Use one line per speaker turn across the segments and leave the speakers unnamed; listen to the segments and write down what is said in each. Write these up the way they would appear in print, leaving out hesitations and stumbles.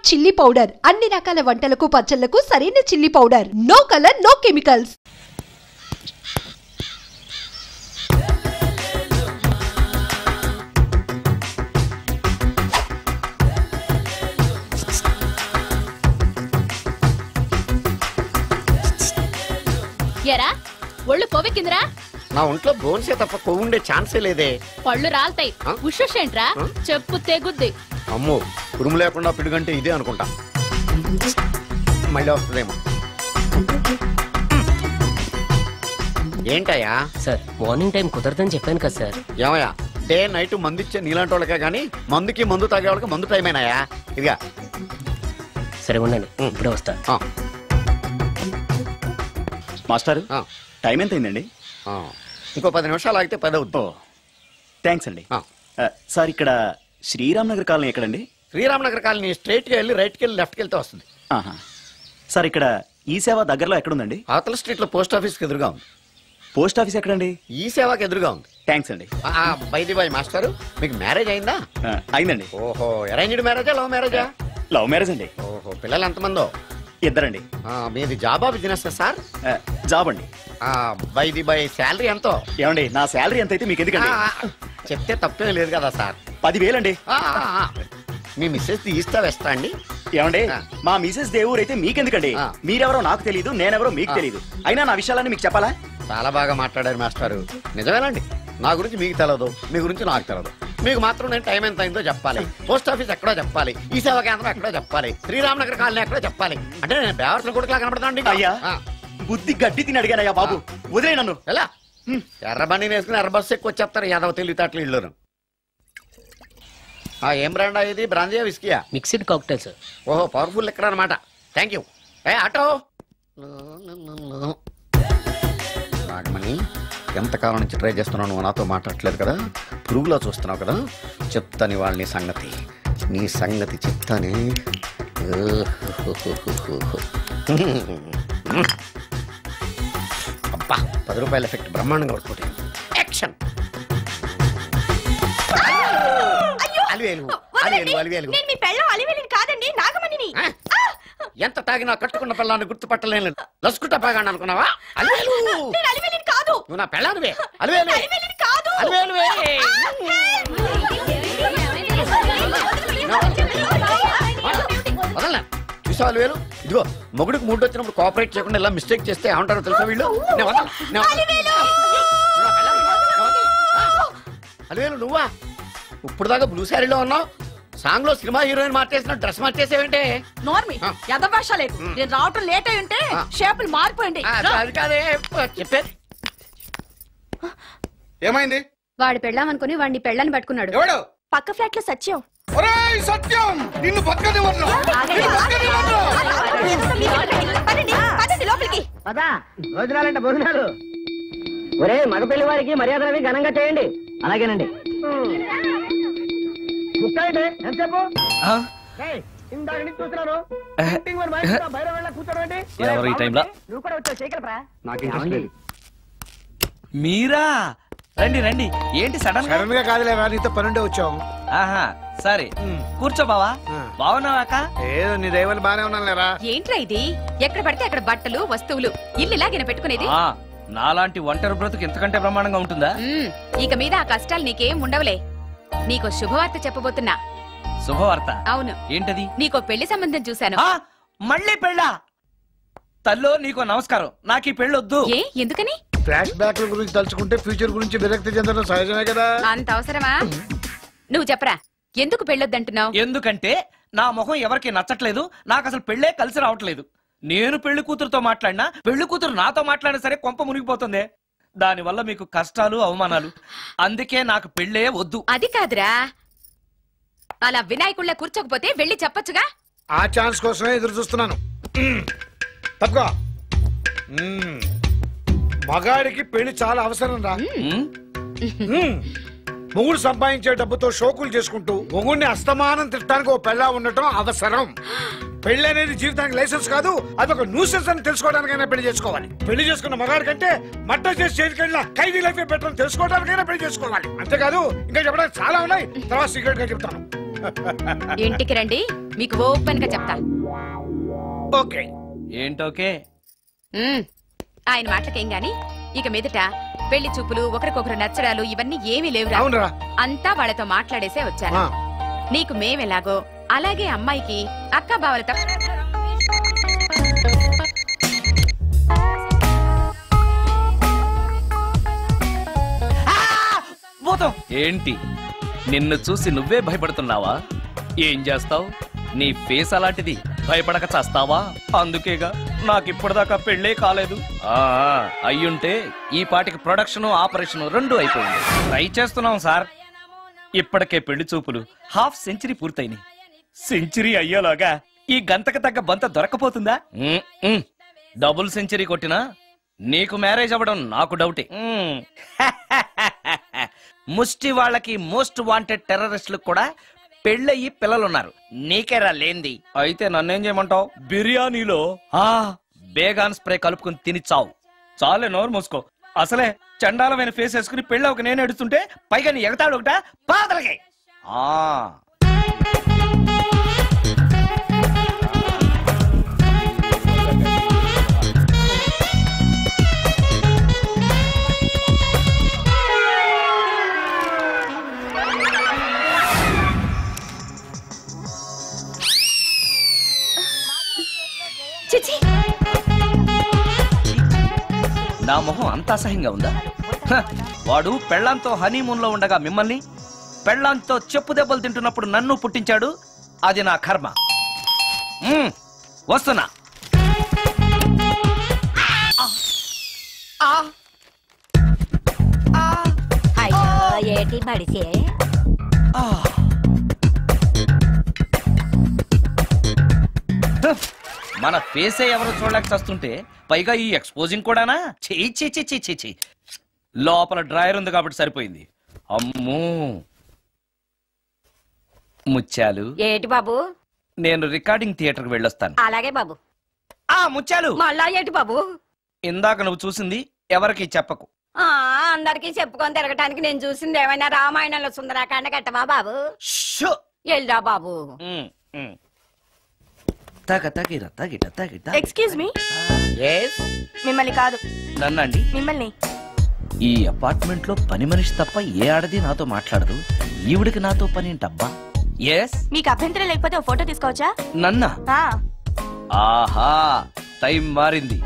Chilli powder అన్ని రకాల వంటలకు పచ్చళ్లకు సరైన chilli powder. No colour no chemicals.
ఎరా ఒళ్ళు కొవ్వెక్కిందిరా?
నా ఒంట్లో బోన్సే తప్ప కొవ్వు ఉండే ఛాన్సే లేదే.
పళ్ళు రాల్తాయి. ఉషేంట్రా చెప్పు తెగుద్ది.
అమ్మో ఉరుము లేకుండా పిడుగంటే ఇదే అనుకుంటా. మళ్ళీ వస్తుందేమో. ఏంటయ్యా?
సార్ మార్నింగ్ టైం కుదరదని చెప్పాను కదా సార్.
ఏమయ్యా డే నైట్ మందు ఇచ్చే నీలాంటి వాళ్ళకే గానీ మందుకి మందు తాగే వాళ్ళకి మందు టైం అయినాయా? ఇదిగా
సరే ఉండండి, ఇప్పుడే వస్తా.
మాస్టర్ టైం ఎంత అయిందండి?
ఇంకో 10 నిమిషాలు ఆగితే 10 అవుతుంది.
థ్యాంక్స్ అండి. సార్ ఇక్కడ శ్రీరామ్ నగర్ కాలనీ ఎక్కడండి?
శ్రీరామ్ నగర్ కాలనీ స్ట్రైట్కి వెళ్ళి రైట్కి వెళ్ళి లెఫ్ట్కి వెళ్తే వస్తుంది.
సార్ ఇక్కడ ఈ సేవ దగ్గరలో ఎక్కడుందండి?
అవతల స్ట్రీట్ లో పోస్ట్ ఆఫీస్కి ఎదురుగా ఉంది.
పోస్ట్ ఆఫీస్ ఎక్కడండి?
ఈ సేవకి ఎదురుగా ఉంది.
థ్యాంక్స్ అండి.
బైది బాయ్ మాస్టర్, మీకు మ్యారేజ్ అయిందా?
అయిందండి.
ఓహో, అరేంజ్డ్ మ్యారేజా లవ్ మ్యారేజా?
లవ్ మ్యారేజ్ అండి.
ఓహో, పిల్లలు ఎంతమందో?
ఇద్దరండి.
మీది జాబా బిజినెస్ సార్?
జాబ్ అండి.
బైది బాయ్ శాలరీ ఎంతో?
ఏమండి నా శాలరీ ఎంత అయితే మీకు ఎందుకండి?
చెప్తే తప్పేం లేదు కదా సార్.
10,000 అండి.
మీ మిస్సెస్ తీస్తా వేస్తా అండి.
ఏమండి మా మిసెస్ దేవుడు అయితే మీకెందుకండి? మీరెవరో నాకు తెలియదు, నేనెవరో మీకు తెలియదు. అయినా నా విషయాలన్నీ మీకు చెప్పాలా?
చాలా బాగా మాట్లాడారు మాస్టారు. నిజమేనండి, నా గురించి మీకు తెలియదు, మీ గురించి నాకు తెలియదు. మీకు మాత్రం నేను టైం ఎంత అయిందో చెప్పాలి, పోస్ట్ ఆఫీస్ ఎక్కడో చెప్పాలి, ఈ సేవా కేంద్రం ఎక్కడో చెప్పాలి, శ్రీరామ్ నగర్ కాలనీ ఎక్కడో చెప్పాలి. అంటే నేను బేవర్సన కొడుకులా కనబడతానండి.
అయ్యా బుద్ధి గడ్డి తిని అడిగానయ్యా బాబు, వదిలే నన్ను.
ఎలా ఎర్ర బండి వేసుకుని ఎర్ర బస్సు ఎక్కువ వచ్చేస్తారు యాదవ తెలివితేటలు ఇల్లును. ఏం బ్రాండా ఇది? బ్రాంజియా విస్కీయా?
Mixed cocktail sir.
ఓహో, పవర్ఫుల్ ఎక్కడ అనమాట. Thank you. ఆటో నాగమణి, ఎంతకాలం నుంచి ట్రై చేస్తున్నావు, నువ్వు నాతో మాట్లాడట్లేదు కదా, పురుగులో చూస్తున్నావు కదా, చెప్తాని వాళ్ళని సంగతి, నీ సంగతి చెప్తానే. అబ్బా, 10 రూపాయల ఎఫెక్ట్ బ్రహ్మాండంగా పడుతుంది. యాక్షన్. ఎంత తాగినా కట్టుకున్న పిల్లాన్ని గుర్తుపట్టలేను. లస్కుట బాగాను అనుకున్నావా? నువ్వు నా పిల్లానివే. వదలనా? చూసావు అలివేలు? ఇదిగో మొగుడికి మూడు వచ్చినప్పుడు కోఆపరేట్ చేయకుండా ఇలా మిస్టేక్ చేస్తే ఏమంటారో తెలుసా వీళ్ళు? అలివేలు నువ్వా? ఇప్పుడు దాకా బ్లూ శారీలో ఉన్నావు, సాంగ్ లో సినిమా హీరోయిన్ మార్చేసిన డ్రెస్ మార్చేసేవంటే?
నోర్మి యదభాష లేదు. నేను రావటం లేట్ అయి ఉంటే షేపులు మారిపోయింది.
అది కాదే చెప్పేది.
ఏమైంది?
వాడి పెళ్ళాం అనుకుని వాడిని పెళ్ళాన్ని పట్టుకున్నాడు.
ఎవడు?
పక్క ఫ్లాట్ లో సత్యం.
ఒరేయ్ సత్యం, నిన్ను పక్కనే వదలను.
లోపలికి
భోజనాలంటే భోజనాలు. ఒరే మగ పెళ్లి వారికి మర్యాదలవి ఘనంగా చేయండి. అలాగేనండి. ఎంతసేపు ఇందాక నుంచి చూస్తున్నాను.
ఎవరు ఈ టైంలో?
నువ్వు కూడా వచ్చావు చేయగలరా?
మీరా? రండి రండి. ఏంటి సడన్
గా? కాదులేవా, నీతో పనుండే వచ్చాం.
ఆహా సరే కూర్చో బావా. బాగున్నావాక?
ఏదో నీ దైవాలు బానే ఉన్నాను లేరా.
ఏంట్రా ఇది? ఎక్కడ పడితే అక్కడ బట్టలు వస్తువులు ఇల్లు ఇలాగిన పెట్టుకునేది?
నాలాంటి ఒంటరి బ్రతుకు ఎంతకంటే బ్రహ్మాండంగా ఉంటుందా?
ఇక మీద ఆ కష్టాలు నీకేం ఉండవులే. నీకో శుభవార్త చెప్పబోతున్నా.
శుభవార్త?
అవును.
ఏంటది?
నీకో పెళ్లి సంబంధం చూశాను.
మళ్ళీ పెళ్ళా? తల్లో నీకో నమస్కారం, నాకు ఈ పెళ్ళొద్దు.
ఏ ఎందుకని?
ఫ్లాష్ బ్యాక్ గురించి తలుచుకుంటే ఫ్యూచర్ గురించి విరక్తి చెందడం సహజమే కదా.
అంత అవసరమా? నువ్వు చెప్పరా, ఎందుకు పెళ్ళొద్దంటున్నావు?
ఎందుకంటే నా మొహం ఎవరికి నచ్చట్లేదు, నాకు అసలు పెళ్ళే కలిసి రావట్లేదు. నేను పెళ్లి కూతురుతో మాట్లాడినా, పెళ్లి కూతురు నాతో మాట్లాడినా సరే కొంప మునిగిపోతుంది. దానివల్ల మీకు కష్టాలు అవమానాలు. అందుకే నాకు పెళ్ళే వద్దు.
అది కాదురా, అలా వినాయకుళ్ళ కూర్చోకపోతే వెళ్ళి చెప్పొచ్చుగా.
ఆ ఛాన్స్ కోసమే ఎదురు చూస్తున్నాను. తప్పుకో. మగాడికి పెళ్లి చాలా అవసరం రా. మొగుడు సంపాదించే డబ్బుతో షోకులు చేసుకుంటూ మొగుడిని అస్తమానం తిట్టడానికి ఓ పెళ్ళా ఉండటం అవసరం. పెళ్లి అనేది జీవితానికి లైసెన్స్ కాదు, అదొక న్యూసెన్స్ అని తెలుసుకోవడానికైనా పెళ్లి చేసుకోవాలి. పెళ్లి చేసుకున్న మగాడి కంటే మట్ట చేసి చేతికెళ్ళిన ఖైదీ లైఫ్ బెటర్ అని తెలుసుకోవడానికైనా పెళ్లి చేసుకోవాలి. అంతేకాదు ఇంకా చెప్పడానికి చాలా ఉన్నాయి, తర్వాత సీక్రెట్ గా చెప్తాను.
ఇంటికి రండి, మీకు ఓపెన్ గా చెప్తా.
ఓకే.
ఏంటోకే?
ఆయన మాటలకేం గాని ఇక మీదట పెళ్లి చూపులు, ఒకరికొకరు నచ్చడాలు ఇవన్నీ ఏమీ లేవురా.
అవునరా.
అంతా వాళ్ళతో మాట్లాడేసే వచ్చాను. నీకు మేమెలాగో అలాగే అమ్మాయికి అక్క బావలతో.
ఏంటి, నిన్ను చూసి నువ్వే భయపడుతున్నావా? ఏం చేస్తావు? నీ ఫేస్ అలాంటిది, భయపడక చస్తావా? అందుకేగా నాకిప్పటిదాకా పెళ్ళే కాలేదు. అయ్యుంటే ఈ పాటికి ప్రొడక్షన్, ఆపరేషన్ రెండు అయిపోయింది. ట్రై చేస్తున్నాం సార్. ఇప్పటికే పెళ్లి చూపులు హాఫ్ సెంచరీ పూర్తయినాయి. సెంచరీ అయ్యేలాగా ఈ గంతకు తగ్గ బంత దొరకపోతుందా? డబుల్ సెంచరీ కొట్టినా నీకు మ్యారేజ్ అవ్వడం నాకు డౌటే. ముష్టి వాళ్ళకి మోస్ట్ వాంటెడ్ టెర్రరిస్టులకు కూడా పెళ్ళయి పిల్లలున్నారు. నీకేరా లేంది. అయితే నన్నేం చేయమంటావు? బిర్యానీలో బేగాన్ స్ప్రే కలుపుకుని తిని చావు. చాలే, నోరు మూసుకో. అసలే చండాలమైన ఫేస్ వేసుకుని పెళ్ళి ఒక నేను ఎడుతుంటే పైగా నీ ఎగతాడు ఒకట పాదలకి. నా మొహం అంత అసహ్యంగా ఉందా? వాడు పెళ్ళాంతో హనీమూన్ లో ఉండగా మిమ్మల్ని, పెళ్ళాంతో చెప్పు దెబ్బలు తింటున్నప్పుడు నన్ను పుట్టించాడు. అది నా కర్మ. వస్తున్నా.
ఏటి మడిసే
మన ఫేసే ఎవరు చూడలేక చస్తుంటే పైగా ఈ ఎక్స్పోజింగ్ కూడానా? చీ. లోపల డ్రాయర్ ఉంది కాబట్టి సరిపోయింది. అమ్మో ముత్యాలు.
ఏటి బాబు?
నేను రికార్డింగ్ థియేటర్కి వెళ్ళొస్తాను.
అలాగే బాబు.
ముత్యాలు.
మళ్ళా ఏటి బాబు?
ఇందాక నువ్వు చూసింది ఎవరికి చెప్పకు.
అందరికి చెప్పుకొని తిరగటానికి నేను చూసింది ఏమైనా రామాయణంలో సుందరాకాండ కట్టవా బాబు? ఎల్దా బాబు.
Excuse me. మిమ్మల్ని కాదు.
నన్నండి.
మిమ్మల్ని.
ఈ అపార్ట్మెంట్ లో పని మనిషి తప్ప ఏ ఆడది నాతో మాట్లాడదు. ఈవిడికి నాతో పని ఏంటబ్బా?
మీకు అభ్యంతరం లేకపోతే ఓ ఫోటో తీసుకోవచ్చా?
నన్నా? ఆహా, టైం మారింది.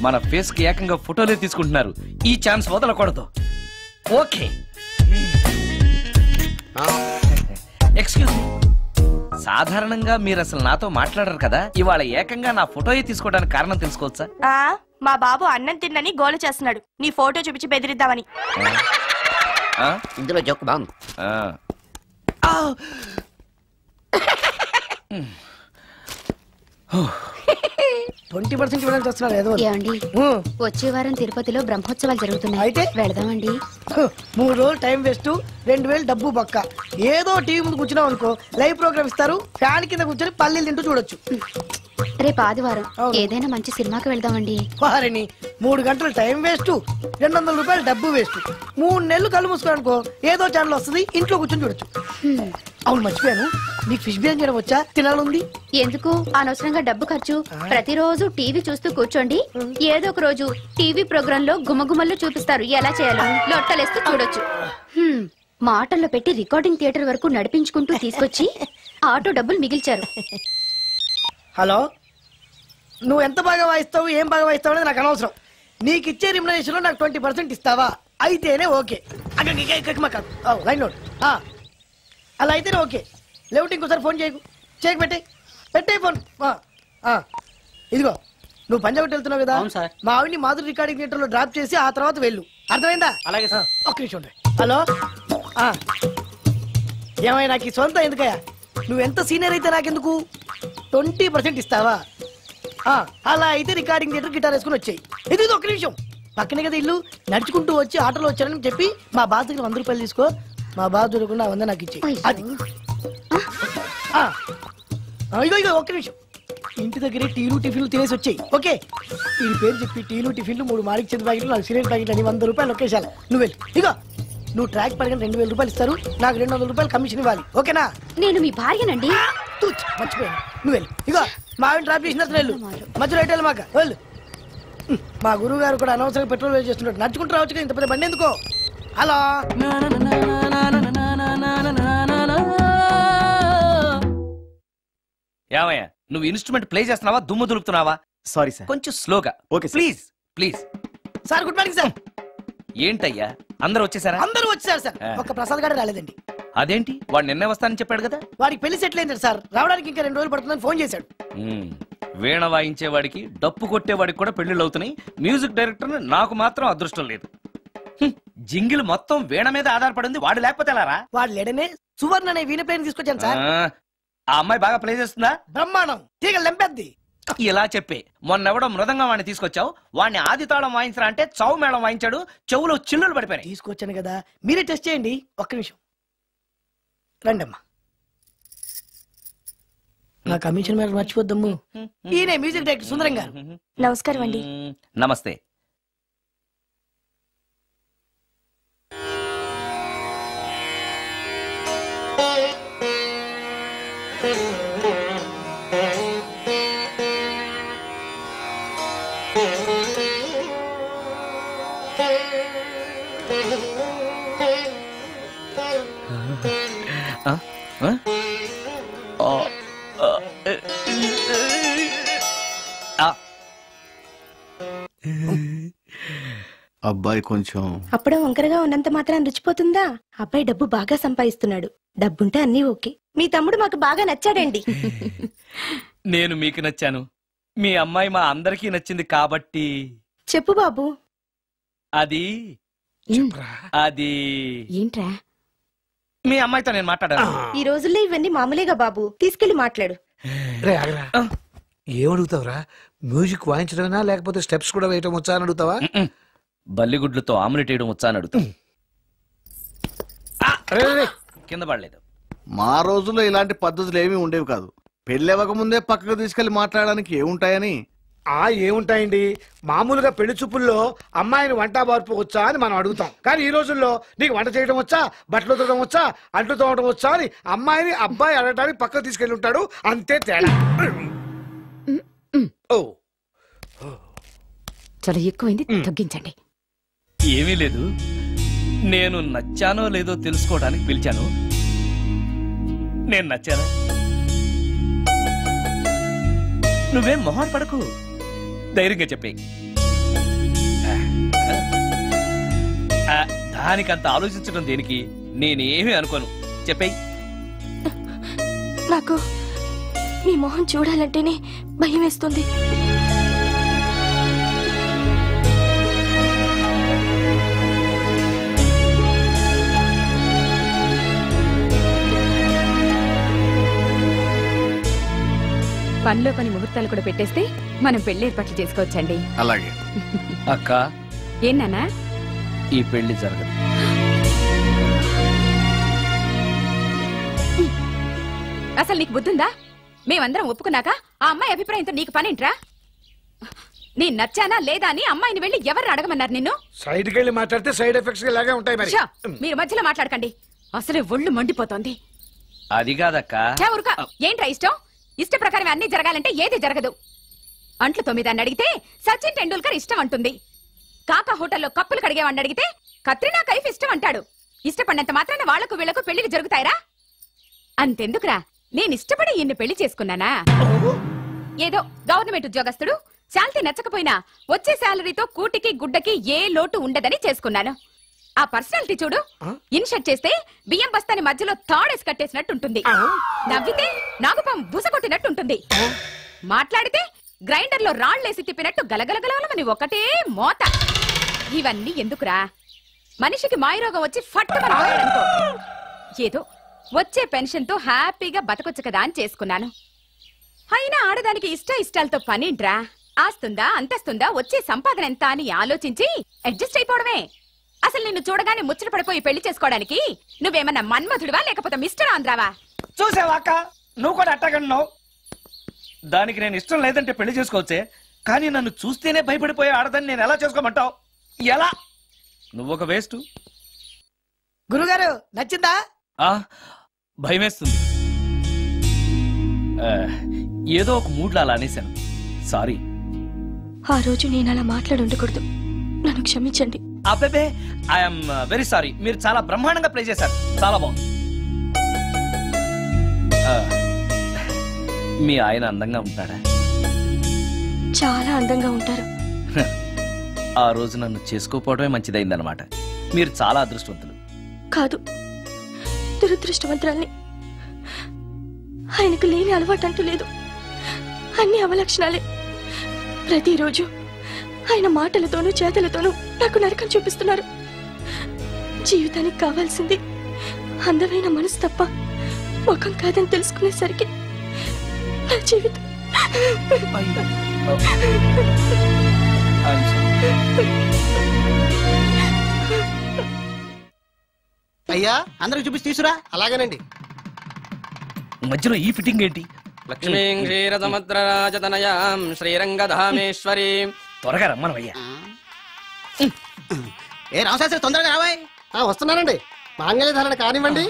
మన ఫేస్ కి ఏకంగా ఫోటోలే తీసుకుంటున్నారు. ఈ ఛాన్స్ వదలకూడదు. ఓకే. Excuse me. సాధారణంగా మీరు అసలు నాతో మాట్లాడరు కదా, ఇవాళ ఏకంగా నా ఫోటోయే తీసుకోవడానికి కారణం తెలుసుకోవచ్చా?
మా బాబు అన్నం తిన్నని గోల చేస్తున్నాడు. నీ ఫోటో చూపించి బెదిరిద్దామని.
ఇందులో జోక్ బాగుంది.
20% ఇవ్వడానికి వస్తున్నారు ఏదో.
ఏమండి, వచ్చే వారం తిరుపతిలో బ్రహ్మోత్సవాలు జరుగుతున్నాయి.
అయితే
వెళదామండి.
3 రోజులు టైం వేస్ట్, 2000 డబ్బు బొక్క. ఏదో టీవీ ముందు కూర్చున్నాం అనుకో, లైవ్ ప్రోగ్రామ్ ఇస్తారు, ఫ్యాన్ కింద కూర్చొని పల్లీలు తింటూ చూడొచ్చు.
రేపు ఆదివారం ఏదైనా మంచి సినిమాకి వెళ్దామండి.
వారిని 3 గంటలు టైం వేస్ట్, 200 రూపాయలు డబ్బు వేస్ట్. 3 నెలలు కళ్ళు మూసుకో అనుకో, ఏదో ఛానల్ వస్తుంది, ఇంట్లో కూర్చొని చూడొచ్చు. అవును, మర్చిపోయాను, నీకు ఫిష్ బిర్యానీ చేయడం వచ్చా? తినాలంది.
ఎందుకు అనవసరంగా డబ్బు ఖర్చు? ప్రతిరోజు టీవీ చూస్తూ కూర్చోండి, ఏదో ఒక రోజు టీవీ ప్రోగ్రామ్ లో గుమ్మగుమ్మల్లో చూపిస్తారు ఎలా చేయాలో. లొట్టలేస్తూ చూడొచ్చు. మాటల్లో పెట్టి రికార్డింగ్ థియేటర్ వరకు నడిపించుకుంటూ తీసుకొచ్చి ఆటో డబ్బులు మిగిల్చారు.
హలో, నువ్వు ఎంత బాగా వాయిస్తావు, ఏం బాగా వాయిస్తావు అనేది నాకు అనవసరం. నీకు ఇచ్చే రిమ్యునరేషన్ లో నాకు 20% ఇస్తావా? అయితేనే ఓకే. Line note. అలా అయితేనే ఓకే. లేవుటి ఇంకోసారి ఫోన్ చేయకు పెట్టే ఫోన్. ఇదిగో, నువ్వు పంజాబ్ వెళ్తున్నావు కదా, మా ఆవిడ్ని మాధురి రికార్డింగ్ థియేటర్ లో డ్రాప్ చేసి ఆ తర్వాత వెళ్ళు. అర్థమైందా?
అలాగే సార్.
ఒక్క నిమిషం. హలో, ఏమైనా నాకు ఈ సొంత ఎందుకయ్యా? నువ్వెంత సీనియర్ అయితే నాకెందుకు? 20% ఇస్తావా? అలా అయితే రికార్డింగ్ థియేటర్ గిటార్ వేసుకుని వచ్చాయి. ఇది ఒక్క నిమిషం, పక్కనే కదా ఇల్లు. నడుచుకుంటూ వచ్చి ఆటోలో వచ్చానని చెప్పి మా బాధ దగ్గర 100 రూపాయలు తీసుకో. మా బాధ దొరకకుండా 100 నాకు ఇచ్చేయి. అది ఇగో ఒక్క నిమిషం. ఇంటి దగ్గరే టీలు టిఫిన్లు తినేసి వచ్చాయి. ఓకే, ఈ పేరు చెప్పి టీలు టిఫిన్లు 3 మాలిక్ చంద్ర ప్యాకెట్లు, 4 సిలిండర్ ప్యాకెట్లు అని 100 రూపాయలు ఒకేసారి. నువ్వు వెళ్ళి ఇగో నువ్వు ట్రాక్ పడిన 2000 రూపాయలు ఇస్తారు, నాకు 200 రూపాయలు కమిషన్ ఇవ్వాలి, ఓకేనా?
నేను మీ భార్యనండి.
మర్చిపోయాను, నువ్వు వెళ్ళు. ఇగో మా ఆవిడ ట్రాప్ చేసిన వెళ్ళు, మధ్యలో రైట్ మాక వెళ్ళు. మా గురువు గారు కూడా అనవసరంగా పెట్రోల్ వేస్ట్ చేస్తున్నాడు, నడుచుకుంటూ రావచ్చు కదా, ఇంత పెద్ద బండి ఎందుకో. హలో
ఏమయ్యా, నువ్వు ఇన్స్ట్రుమెంట్ ప్లే చేస్తున్నావా, దుమ్ము దులుపుతున్నావా?
సారీ సార్,
కొంచెం స్లోగా.
Okay
please please.
Sir good morning sir.
ఏంటయ్యా అందరూ వచ్చేసారా?
అందరూ వచ్చేసారు సార్, ఒక ప్రసాద్ గారు రాలేదండి.
అదేంటి, వాడు నిన్నే వస్తానని చెప్పాడు కదా.
వాడికి పెళ్లి సెటిల్ అయింది సార్, రావడానికి ఇంకా 2 రోజులు పడుతుందని ఫోన్ చేశాడు.
వీణ వాయించేవాడికి డప్పు కొట్టేవాడికి కూడా పెళ్లిళ్ళు అవుతున్నాయి, మ్యూజిక్ డైరెక్టర్ నాకు మాత్రం అదృష్టం లేదు. జింగిల్ మొత్తం వీణ మీద ఆధారపడింది, వాడు లేకపోతే ఎలారా?
వాడు లేడనే సువర్ణ అనే వీణ ప్లేయర్ తీసుకొచ్చాను సార్.
ఆ అమ్మాయి బాగా ప్లే చేస్తుందా?
బ్రహ్మాండం, తీగలు లెంపేద్ది.
ఇలా చెప్పే మొన్నెవడో మృదంగా వాడిని తీసుకొచ్చావు, వాడిని ఆది తాళం వాయించరా అంటే చౌ మేళం వాయించాడు, చెవులో చిల్లులు పడిపోయాయి.
తీసుకొచ్చాను కదా, మీరే టెస్ట్ చేయండి. ఒక్క నిమిషం రండమ్మా. నా కమిషన్ మీద మర్చిపోద్దమ్ము. ఈయనే మ్యూజిక్ డైరెక్టర్ సుందరం గారు.
నమస్కారం అండి.
నమస్తే.
అబ్బాయి కొంచెం
అప్పుడే వంకరగా ఉన్నంత మాత్రం రుచిపోతుందా? అబ్బాయి డబ్బు బాగా సంపాదిస్తున్నాడు, డబ్బుంటే అన్నీ ఓకే. మీ తమ్ముడు మాకు బాగా నచ్చాడండి.
నేను మీకు నచ్చాను, మీ అమ్మాయి మా అందరికీ నచ్చింది కాబట్టి.
చెప్పు బాబు.
అది అది
ఏంట్రా?
మీ అమ్మాయితో నేను మాట్లాడాను.
ఈ రోజుల్లో ఇవన్నీ మామూలేగా బాబు, తీసుకెళ్లి మాట్లాడు.
ఏమడుగుతావురా? మ్యూజిక్ వాయించడమేనా లేకపోతే స్టెప్స్ కూడా వేయటం వచ్చా అని అడుగుతావా?
బల్లిగుడ్లతో ఆమ్లెట్ వేయడం వచ్చా అని అడుగుతా. కింద పడలేదు.
మా రోజుల్లో ఇలాంటి పద్ధతులు ఏమీ ఉండేవి కాదు. పెళ్ళవక ముందే పక్కకు తీసుకెళ్లి మాట్లాడడానికి ఏముంటాయని.
ఏముంటాయండి, మామూలుగా పెళ్లి చూపుల్లో అమ్మాయిని వంట బార్పు వచ్చా అని మనం అడుగుతాం. కానీ ఈ రోజుల్లో నీకు వంట చేయడం వచ్చా, బట్టలు తోడడం వచ్చా, అంట్లు తోడడం వచ్చా అని అమ్మాయిని అబ్బాయి అడగటానికి పక్కకు తీసుకెళ్లి ఉంటాడు, అంతే తేడా.
చాలా ఎక్కువైంది, తగ్గించండి.
ఏమీ లేదు, నేను నచ్చానో లేదో తెలుసుకోవడానికి పిలిచాను. నేను నచ్చానా? నువ్వేం మొహం పడకు, ధైర్యంగా చెప్పే. దానికంత ఆలోచించడం దేనికి? నేనేమీ అనుకోను, చెప్పేయి.
నాకు మీ మొహం చూడాలంటేనే భయం వేస్తుంది.
పనిలో పని ముహూర్తాలు కూడా పెట్టేస్తే మనం పెళ్లి ఏర్పాట్లు చేసుకోవచ్చండి.
అలాగే
అక్క.
ఏనానా?
ఈ పెళ్లి జరగదు.
అసలు నీకు బుద్ధుందా? మేమందరం ఒప్పుకున్నాక ఆ అమ్మాయి అభిప్రాయంతో నీకు పనేంట్రా? నేను నచ్చానా లేదా అని అమ్మాయిని వెళ్ళి ఎవరు అడగమన్నారు నిన్ను?
సైడ్కి వెళ్ళి మాట్లాడితే సైడ్ ఎఫెక్ట్స్ ఇలాగే ఉంటాయి. మరి
మీరు మధ్యలో మాట్లాడకండి, అసలే ఒళ్ళు మండిపోతోంది.
అది కాదక్క.
ఏంట్రా ఇష్టం? ఇష్ట ప్రకారం అన్ని జరగాలంటే ఏది జరగదు. అంట్లు 9 అడిగితే సచిన్ టెండూల్కర్ ఇష్టం అంటుంది. కాకా హోటల్లో కప్పులు కడిగేవాడిని అడిగితే కత్రినా కైఫ్ ఇష్టం అంటాడు. ఇష్టపడినంత మాత్రాన వాళ్లకు వీళ్లకు పెళ్లికి జరుగుతాయిరా? అంతెందుకురా, నేను ఇష్టపడి ఈయన్ని పెళ్లి చేసుకున్నానా? ఏదో గవర్నమెంట్ ఉద్యోగస్తుడు, శాలరీ నచ్చకపోయినా వచ్చే శాలరీతో కూటికి గుడ్డకి ఏ లోటు ఉండదని చేసుకున్నాను. ఆ పర్సనాలిటీ చూడు, ఇన్షర్ట్ చేస్తే బియ్యం బస్తాని మధ్యలో తాడేసి కట్టేసినట్టుంటుంది. నవ్వితే నాగుపం బుసకొట్టినట్టుంటుంది. మాట్లాడితే గ్రైండర్ లో రాళ్లేసి తిప్పినట్టు గలగలగలమని ఒకటే మోత. ఇవన్నీ ఎందుకురా? మనిషికి మాయరోగం వచ్చి ఫట్టుమని పోయాడనుకో, ఏదో వచ్చే పెన్షన్ తో హ్యాపీగా బతకొచ్చు కదా అని చేసుకున్నాను. అయినా ఆడదానికి ఇష్టాలతో పనింట్రా? ఆస్తుందా, అంతస్తుందా, వచ్చే సంపాదన ఎంత అని ఆలోచించి అడ్జస్ట్ అయిపోవడమే. అసలు నిన్ను చూడగానే ముచ్చట పడిపోయి పెళ్లి చేసుకోవడానికి నువ్వేమన్నా మన్మధుడివా లేకపోతే మిస్టర్ ఆంధ్రావా?
చూసావా అక్క, నువ్వు కూడా అట్టగన్నావు. దానికి నేను ఇష్టం లేదంటే పెళ్లి చేసుకోవచ్చే, కానీ నన్ను చూస్తేనే భయపడిపోయే ఆడదని నేను ఎలా చేసుకోమంటావు? ఎలా? నువ్వు ఒక వేస్ట్.
గురుగారు నచ్చిందా?
భయమేస్తుంది. ఏదో ఒక మూడ్లో అలా అనేశాను. సారీ.
ఆ రోజు నేను అలా మాట్లాడి ఉండకూడదు, నన్ను క్షమించండి.
అబ్బే, ఐఎమ్ వెరీ సారీ. మీరు చాలా బ్రహ్మాండంగా ప్లే చేశారు, చాలా బాగుంది. మీ ఆయన అందంగా ఉంటాడా?
చాలా అందంగా ఉంటారు.
ఆ రోజు నన్ను చేసుకోపోవడమే మంచిదైందనమాట. మీరు చాలా అదృష్టవంతులు.
కాదు, దురదృష్టవంతురాల్ని. ఆయనకు లేని అలవాటు అంటూ లేదు, అన్ని అవలక్షణాలే. ప్రతిరోజు ఆయన మాటలతోనూ చేతలతోనూ నాకు నరకం చూపిస్తున్నారు. జీవితానికి కావాల్సింది అందమైన మనసు తప్ప ముఖం కాదని తెలుసుకునేసరికి నా జీవితం
అయ్యా అందరికి చూపిస్తే తీసురా. అలాగేనండి.
మధ్యలో ఈ ఫిట్టింగ్ ఏంటి?
లక్ష్మీం క్షీరసముద్రరాజతనయాం శ్రీరంగధామేశ్వరీం.
త్వరగా రమ్మనవయ్యా.
ఏ రామశాస్త్రి తొందరగా రావాయ్. వస్తున్నానండి. మాంగళ్య ధారణ కానివ్వండి.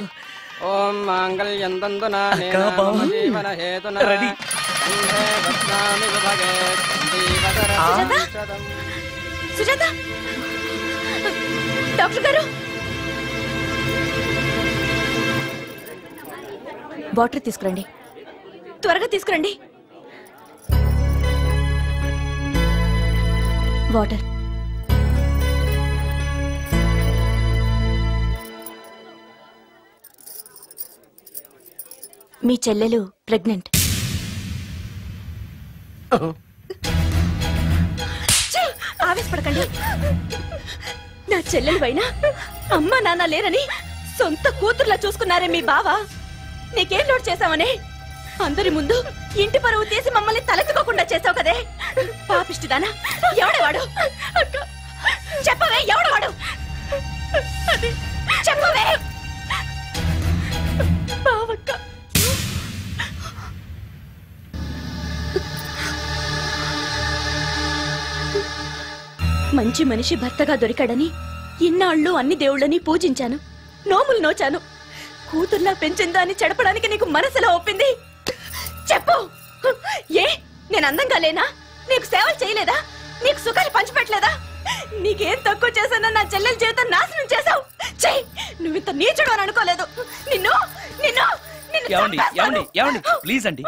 ఓం మాంగళ్యం తంతునా జీవన హేతునా
సుజాత, డాక్టర్ గారు, వాటర్ తీసుకురండి. త్వరగా తీసుకురండి. వాటర్. మీ చెల్లెలు ప్రెగ్నెంట్. ఆవేశపడకండి. నా చెల్లెలు అయినా అమ్మా నాన్న లేరని సొంత కూతుర్లా చూసుకున్నారే మీ బావ. నీకేం లోటు చేశావనే అందరి ముందు ఇంటి పరువు తీసి మమ్మల్ని తలెత్తుకోకుండా చేసావు కదే. పాపిష్టిదానా, ఎవడేవాడు? చెప్పవే, ఎవడవాడు? చెప్పవే. బావక్క, మంచి మనిషి భర్తగా దొరికాడని ఇన్నాళ్ళు అన్ని దేవుళ్ళని పూజించాను, నోములు నోచాను. కూతుర్లా పెంచిందా అని చెడపడానికి నీకు మనసులో ఒప్పింది? చెప్పు. ఏ నేను అందంగా లేనా? నీకు సేవలు చేయలేదా? నీకు సుఖాలు పంచిపెట్టలేదా? నీకేం తక్కువ చేశానో నా చెల్లెల జీవితం నాశనం చేశావు. చెయ్యి, నువ్వు ఇంత నీచుడు అని అనుకోలేదు. నిన్ను నిన్ను
ప్లీజ్ అండి,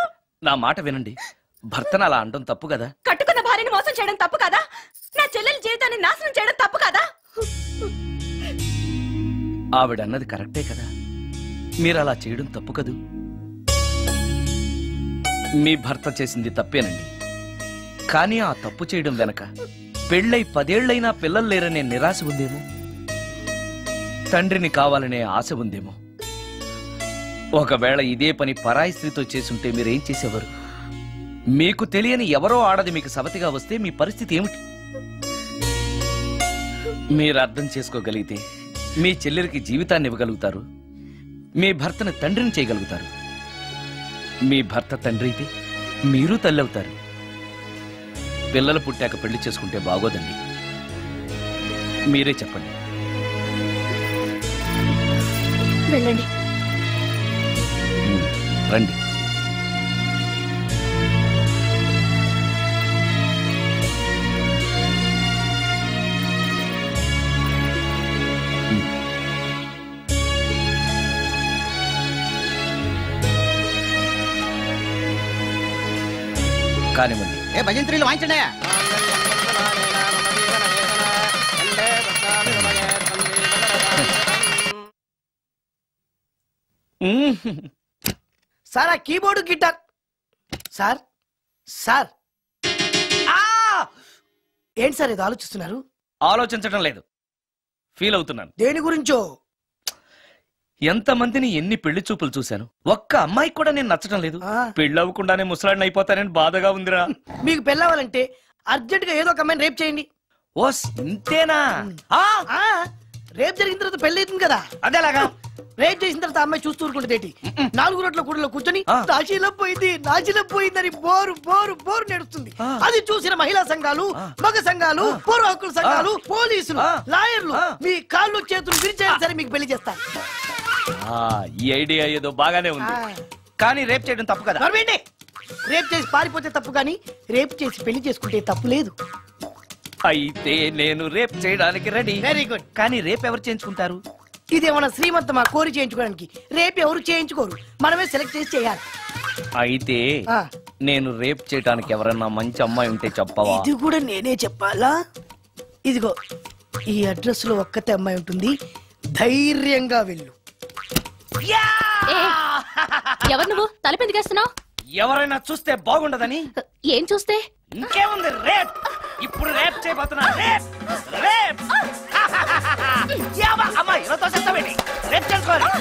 నా మాట వినండి. భర్తను అలా అనడం తప్పు కదా?
కట్టుకున్న భార్యని మోసం చేయడం తప్పు కదా? నా చెల్లెల జీవితాన్ని నాశనం చేయడం తప్పు కదా?
ఆవిడ అన్నది కరెక్టే కదా? మీరు అలా చేయడం తప్పు కదూ? మీ భర్త చేసింది తప్పేనండి. కానీ ఆ తప్పు చేయడం వెనక పెళ్ళై 10 ఏళ్లైనా పిల్లలు లేరనే నిరాశ ఉందేమో, తండ్రిని కావాలనే ఆశ ఉందేమో. ఒకవేళ ఇదే పని పరాయి స్త్రీతో చేసుంటే మీరేం చేసేవారు? మీకు తెలియని ఎవరో ఆడది మీకు సవతిగా వస్తే మీ పరిస్థితి ఏమిటి? మీరు అర్థం చేసుకోగలిగితే మీ చెల్లెలికి జీవితాన్ని ఇవ్వగలుగుతారు, మీ భర్తను తండ్రిని చేయగలుగుతారు. మీ భర్త తండ్రి అయితే మీరు తల్లి అవుతారు. పిల్లలు పుట్టాక పెళ్లి చేసుకుంటే బాగోదండి. మీరే చెప్పండి.
వెళ్ళండి.
రండి. కానివ్వండి.
ఏ భజంత్రీలు వాయించండి.
సార్ ఆ కీబోర్డు గిటార్. సార్ సార్ ఏంటి సార్ ఇది ఆలోచిస్తున్నారు?
ఆలోచించడం లేదు, ఫీల్ అవుతున్నాను.
దేని గురించో?
ఎంతమందిని ఎన్ని పెళ్లి చూపులు చూశాను, ఒక్క అమ్మాయికి కూడా నేను నచ్చడం లేదు. పెళ్లి అవ్వకుండానే ముసలాడిని అయిపోతానని బాధగా ఉందిరా.
మీకు పెళ్ళావాలంటే అర్జెంట్ గా ఏదో ఒక అమ్మాయిని రేప్ చేయండి.
ఓ ఇంతేనా?
రేప్ జరిగిన తర్వాత పెళ్లి అవుతుంది కదా.
అదేలాగా
రేప్ చేసిన తర్వాత అమ్మాయి చూస్తూ ఊరుకుంటుంది. 4 రోడ్ల కూడలో కూర్చొని నాశీలం పోయిందని బోరు బోరు బోరు నడుస్తుంది. అది చూసిన మహిళా సంఘాలు, మగ సంఘాలు, పూర్వ హక్కుల సంఘాలు, పోలీసులు, లాయర్లు మీ కాళ్ళు చేతులు విరిచేయాలి సరే మీకు పెళ్లి చేస్తారు.
ఈ ఐడియా ఏదో బాగానే ఉంది, కానీ రేప్ చేయడం తప్పు కదా.
రేప్ చేసి పారిపోతే తప్పు, కానీ రేప్ చేసి పెళ్లి చేసుకుంటే తప్పు లేదు.
అయితే నేను రేప్ చేయడానికి రెడీ.
Very good.
కానీ రేప్ ఎవరు చేయించుకుంటారు?
ఇదేమన్నా శ్రీమంతమా కోరి చేయించుకోవడానికి? రేపు ఎవరు చేయించుకోరు, మనమే సెలెక్ట్ చేసి చేయాలి.
అయితే నేను రేప్ చేయడానికి ఎవరన్నా మంచి అమ్మాయి ఉంటే చెప్పవా?
ఇది కూడా నేనే చెప్పాలా? ఇదిగో ఈ అడ్రస్ లో ఒక్కతే అమ్మాయి ఉంటుంది, ధైర్యంగా వెళ్ళు.
ఎవరు నువ్వు? తలపెందుకేస్తున్నావు?
ఎవరైనా చూస్తే బాగుండదని.
ఏం చూస్తే?
ఇంకేముంది, రేప్. ఇప్పుడు రేప్ చేయబోతున్నా. రేప్ రేప్ అమ్మాయి రేప్ చేసుకోవాలి.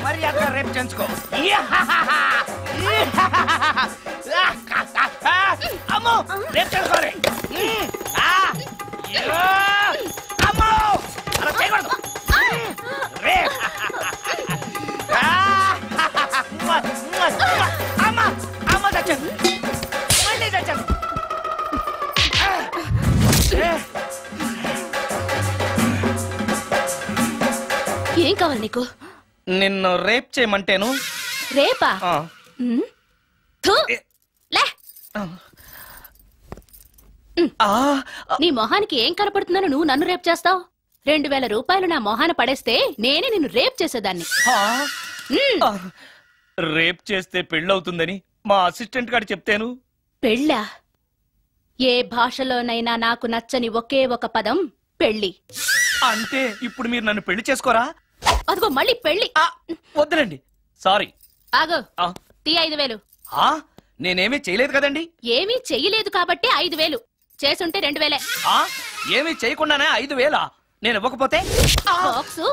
మరి అక్కడ రేప్ చేసుకో. అమ్మో రేప్ చేసుకోవాలి. అమ్మో అలా చేయకూడదు. రేప్ అమ్మ అమ్మ చచ్చాను, మళ్ళీ చచ్చాను.
ఏం కావాలి నీకు?
నిన్ను రేప్ చేయమంటేను.
రేపా? నీ మొహానికి ఏం కనపడుతుందని నువ్వు నన్ను రేప్ చేస్తావు? 2000 రూపాయలు నా మొహాన పడేస్తే నేనే నిన్ను రేప్ చేసేదాన్ని.
రేప్ చేస్తే పెళ్ళవుతుందని మా అసిస్టెంట్ గారు చెప్తేను.
పెళ్ళా? ఏ భాషలోనైనా నాకు నచ్చని ఒకే ఒక పదం పెళ్లి.
అంటే ఇప్పుడు మీరు నన్ను పెళ్లి చేసుకోరా?
అదిగో మళ్ళీ పెళ్లి.
వద్దులండి, సారీ.
ఆగో, తీ 5000.
నేనేమీ చేయలేదు కదండి.
ఏమీ చెయ్యలేదు కాబట్టి 5000. చేసుంటే 2000.
ఏమీ చేయకుండానే 5000? నేను ఇవ్వకపోతే
బాక్సు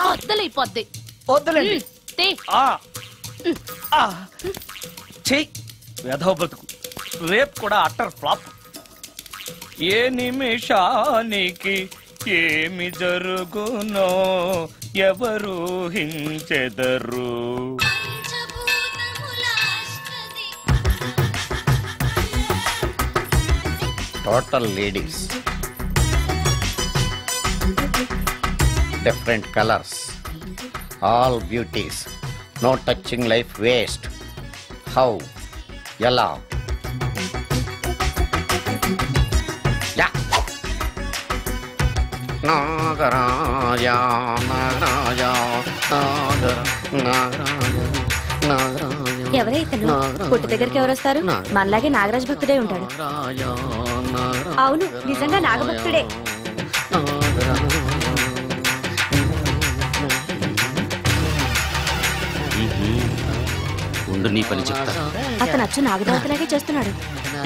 వద్దలైపోద్ది.
వద్దులండి. చెయ్యి వేధవ బతుకు. రేప్ కూడా అట్టర్ ఫ్లాప్. ఏ నిమిషానికి ఏమి జరుగునో ఎవరు హించెదరు.
Total ladies, different colours, all beauties, no touching life waste. How? ఎలా? నాగరాజా నాగరాజా
ఎవరే ఇతను? పుట్టు దగ్గరికి ఎవరు వస్తారు? మనలాగే నాగరాజ్ భక్తుడే ఉంటాడు. అవును, నిజంగా నాగభక్తుడే.
ఉండు, నీ పని చెప్తా.
అతను అచ్చు నాగదేవతలాగే చేస్తున్నాడు.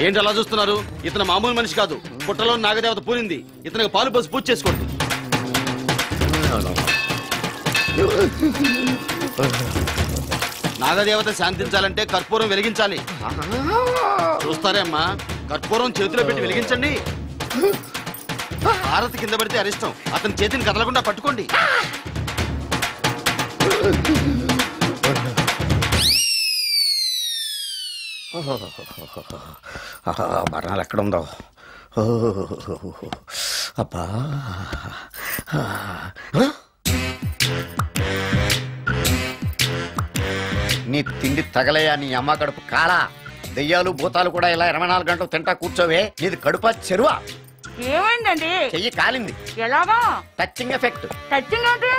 ఏంటి అలా చూస్తున్నారు? ఇతను మామూలు మనిషి కాదు. పుట్టలో నాగదేవత పూరింది. ఇతనికి పాలు పోసి పూజ చేసుకోండి. నాగదేవత శాంతించాలంటే కర్పూరం వెలిగించాలి. చూస్తారే అమ్మా, కర్పూరం చేతిలో పెట్టి వెలిగించండి. హారతి కింద పడితే అరిష్టం. అతని చేతిని కదలకుండా పట్టుకోండి.
మరణాలు ఎక్కడుందో. అబ్బా, నీ తిండి తగలయా నీ అమ్మ కడుపు కాలా. దెయ్యాలు భూతాలు కూడా ఇలా 24 గంటలు తింటా కూర్చోవే. నీది కడుపా చెరువా?
ఏమైందండి?
చెయ్యి కాలింది.
ఎలాగా?
Touching effect.
టచింగ్ అంటే?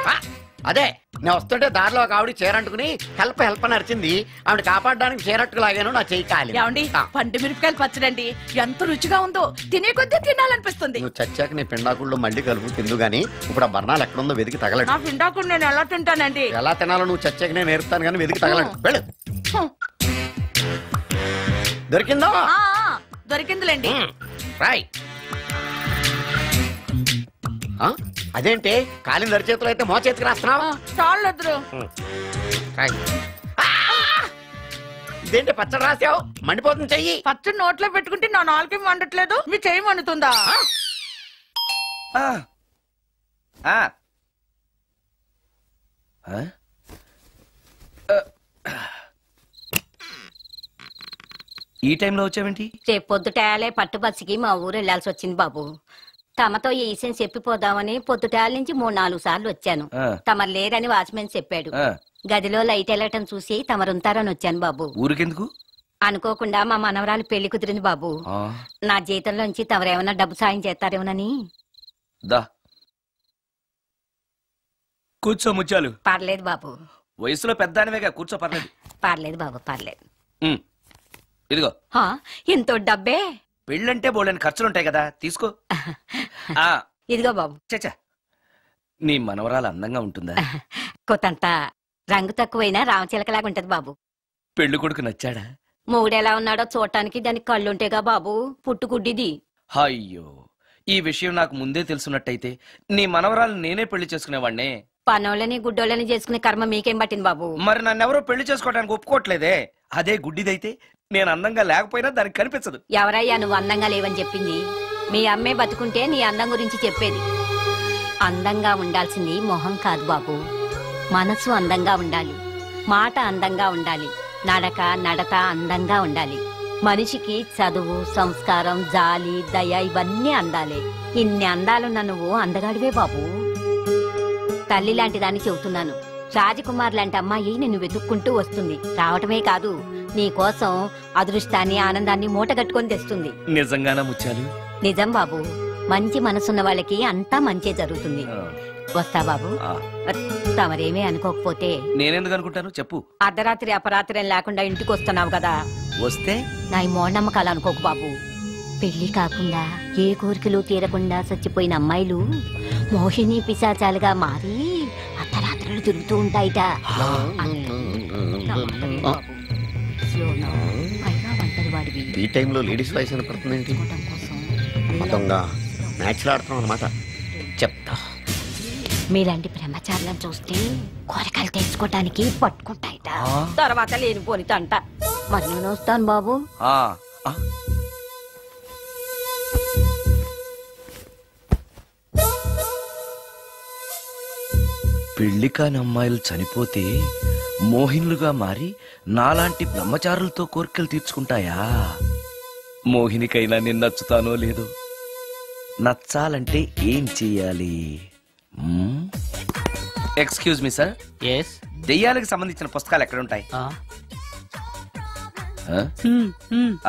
అదే, నేను వస్తుంటే దారిలో ఒక ఆవిడ చీరంటుకుని హెల్ప్ అని అరిచింది. ఆవిడ కాపాడడానికి చీరట్టుకు లాగాను, నా చెయ్యి కాలి.
పండు మిరపకాయలు పచ్చడండి ఎంత రుచిగా ఉందో, తినే కొద్దీ తినాలనిపిస్తుంది.
నువ్వు చచ్చాక నీ పిండాకుళ్ళు మళ్ళీ కలుపు తిందు గానీ ఇప్పుడు ఆ బర్ణాలు ఎక్కడుందో వెతికి తగలడు.
నా పిండాకుడు నేను ఎలా తింటానండి?
ఎలా తినాలో నువ్వు చచ్చాక నేను నేర్పుతాను కానీ వెతికి తగలడు. వెళ్ళు. దొరికిందో?
దొరికిందిలేండి.
రాయ్. అదేంటి కాలిన దరి చేతులు అయితే మో చేతికి రాస్తున్నావు?
చాలు.
ఇదేంటి పచ్చడి రాసావు? మండిపోతుంది చెయ్యి.
పచ్చడి నోట్లో పెట్టుకుంటే నా నాలుగు మండట్లేదు, మీ చెయ్యి మండుతుందా?
ఈ టైంలో వచ్చావేంటి?
రేపు పొద్దుటాలే పట్టుబస్సుకి మా ఊరు వెళ్లాల్సి వచ్చింది బాబు. తమతో ఈ విషయం చెప్పిపోదామని పొద్దుటాల నుంచి 3-4 సార్లు వచ్చాను. తమరు లేరని వాచ్మెన్ చెప్పాడు. గదిలో లైట్ వెళ్ళటం చూసి తమరుంటారని వచ్చాను బాబు.
ఊరికెందుకు?
అనుకోకుండా మా మనవరాలు పెళ్లి కుదిరింది బాబు. నా జీతంలోంచి తమరేమన్నా డబ్బు సాయం చేస్తారేమోనని.
దా కూర్చో ముత్యాలు.
పర్లేదు బాబు.
వయసులో పెద్దానివేగా, కూర్చో. పర్లేదు.
పర్లేదు బాబు, పర్లేదు.
ఇదిగో.
ఎంతో డబ్బే.
పెళ్ళంటే బోళ్ళని ఖర్చులుంటాయి కదా, తీసుకో.
ఇదిగో బాబు.
చచ్చా, నీ మనవరాలు అందంగా ఉంటుందా?
కొత్తంత రంగు తక్కువైనా రామచిలకలాగా ఉంటది బాబు.
పెళ్లి కొడుకు నచ్చాడా?
మూడెలా ఉన్నాడో చూడటానికి దానికి కళ్ళుంటేగా బాబు, పుట్టుగుడ్డిది.
అయ్యో, ఈ విషయం నాకు ముందే తెలుసున్నట్టయితే నీ మనవరాలు నేనే పెళ్లి చేసుకునేవాడినే.
పనోళ్ళని గుడ్డోళ్ళని చేసుకునే కర్మ మీకేం పట్టింది బాబు?
మరి నన్నెవరో పెళ్లి చేసుకోవడానికి ఒప్పుకోవట్లేదే. అదే గుడ్డిదైతే నేను అందంగా లేకపోయినా దానికి కనిపించదు.
ఎవరయ్యా నువ్వు అందంగా లేవని చెప్పింది? మీ అమ్మే బతుకుంటే నీ అందం గురించి చెప్పేది. అందంగా ఉండాల్సింది మొహం కాదు బాబు, మనసు అందంగా ఉండాలి, మాట అందంగా ఉండాలి, నడత అందంగా ఉండాలి. మనిషికి చదువు, సంస్కారం, జాలి, దయ ఇవన్నీ అందాలే. ఇన్ని అందాలున్న నువ్వు అందగాడివే బాబు. తల్లి లాంటి దాన్ని చెబుతున్నాను. రాజకుమార్ లాంటి అమ్మాయి నిన్ను వెతుక్కుంటూ వస్తుంది. రావటమే కాదు, నీ కోసం అదృష్టాన్ని, ఆనందాన్ని మూటగట్టుకొని తెస్తుంది.
నిజంగానా ముత్యాలు?
నిజం బాబు. మంచి మనసున్న వాళ్ళకి అంతా మంచే జరుగుతుంది. వస్తా బాబు. తమరేమీ అనుకోకపోతే.
నేనెందుకు అనుకుంటాను చెప్పు.
అర్ధరాత్రి అపరాత్రి లేకుండా ఇంటికి వస్తున్నావు కదా,
వస్తే
నా ఈ మూఢనమ్మకాలు అనుకోకు బాబు. పెళ్లి కాకుండా ఏ కోరికలు తీరకుండా చచ్చిపోయిన అమ్మాయిలు మోహిని పిశాచాలుగా మారి అర్ధరాత్రులు తిరుగుతూ ఉంటాయిట.
ఈ టైంలో లేడీస్ వాయిస్ వినపడుతుంది ఏంటి? మొత్తంగా మ్యాచ్లు ఆడుతున్నాం అనమాట. చెప్తా.
మీలాంటి బ్రహ్మచారులను చూస్తే కోరికలు తెచ్చుకోవటానికి పట్టుకుంటాయిట. తర్వాత లేనిపోని తంట. మరి నేను వస్తాను బాబు.
పెళ్లి కాని అమ్మాయిలు చనిపోతే మోహినులుగా మారి నాలాంటి బ్రహ్మచారులతో కోరికలు తీర్చుకుంటాయా? మోహినికైనా నేను నచ్చుతానో లేదో. నచ్చాలంటే ఏం చెయ్యాలి? Excuse me sir. దెయ్యాలకు సంబంధించిన పుస్తకాలు ఎక్కడ ఉంటాయి?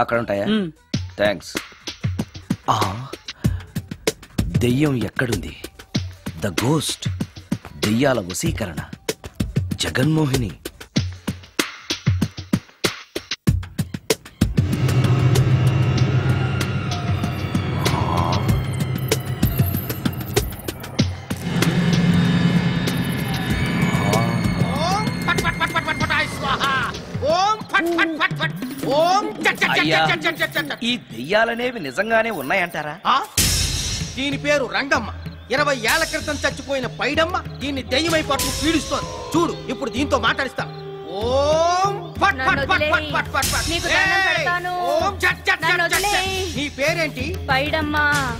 అక్కడ ఉంటాయా? థ్యాంక్స్. దెయ్యం ఎక్కడుంది? ద గోస్ట్, దెయ్యాల వశీకరణ, జగన్మోహిని. ఈ దెయ్యాలనేవి నిజంగానే ఉన్నాయంటారా?
దీని పేరు రంగమ్మ. 20 ఏళ్ల క్రితం చచ్చిపోయిన పైడమ్మ దీన్ని దెయ్యమై పట్టు పీడిస్తోంది. చూడు, ఇప్పుడు దీంతో మాట్లాడిస్తా. నీ పేరేంటి?
పైడమ్మ.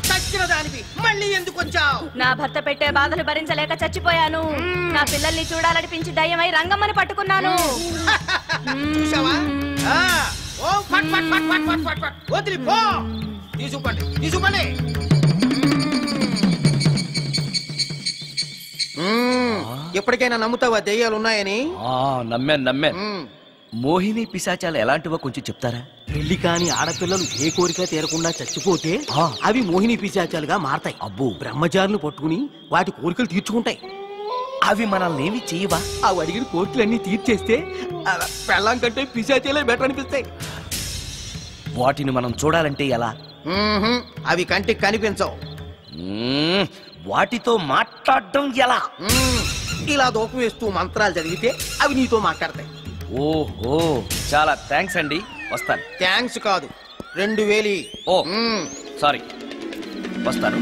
చచ్చిన దానివి మళ్ళీ ఎందుకు వచ్చావు?
నా భర్త పెట్టే బాధలు భరించలేక చచ్చిపోయాను. నా పిల్లల్ని చూడాలనిపించి దయ్యమై రంగమ్మని పట్టుకున్నాను.
చూసావా? వదిలిపో. తీసుకోండి, తీసుకోండి. ఎప్పటికైనా నమ్ముతావా దెయ్యాలు ఉన్నాయని?
నమ్మాను. మోహిని పిశాచాలు ఎలాంటివో కొంచెం చెప్తారా?
పెళ్లి కాని ఆడపిల్లలు ఏ కోరిక తీరకుండా చచ్చిపోతే అవి మోహిని పిశాచాలుగా మారతాయి.
అబ్బో.
బ్రహ్మచారులు పట్టుకుని వాటి కోరికలు తీర్చుకుంటాయి.
అవి మనల్ని ఏమి చేయవా?
అవి అడిగిన కోరికలన్నీ తీర్చేస్తే పెళ్ళం కంటే పిశాచాలే బెటర్ అనిపిస్తాయి.
వాటిని మనం చూడాలంటే ఎలా?
అవి కంటికి కనిపించవు.
వాటితో మాట్లాడడం ఎలా?
ఇలా దూపం వేస్తూ మంత్రాలు చదివితే అవి నీతో మాట్లాడతాయి.
ఓహో, చాలా థ్యాంక్స్ అండి. వస్తాను.
థ్యాంక్స్ కాదు, 2000.
ఓ సారీ, వస్తాను.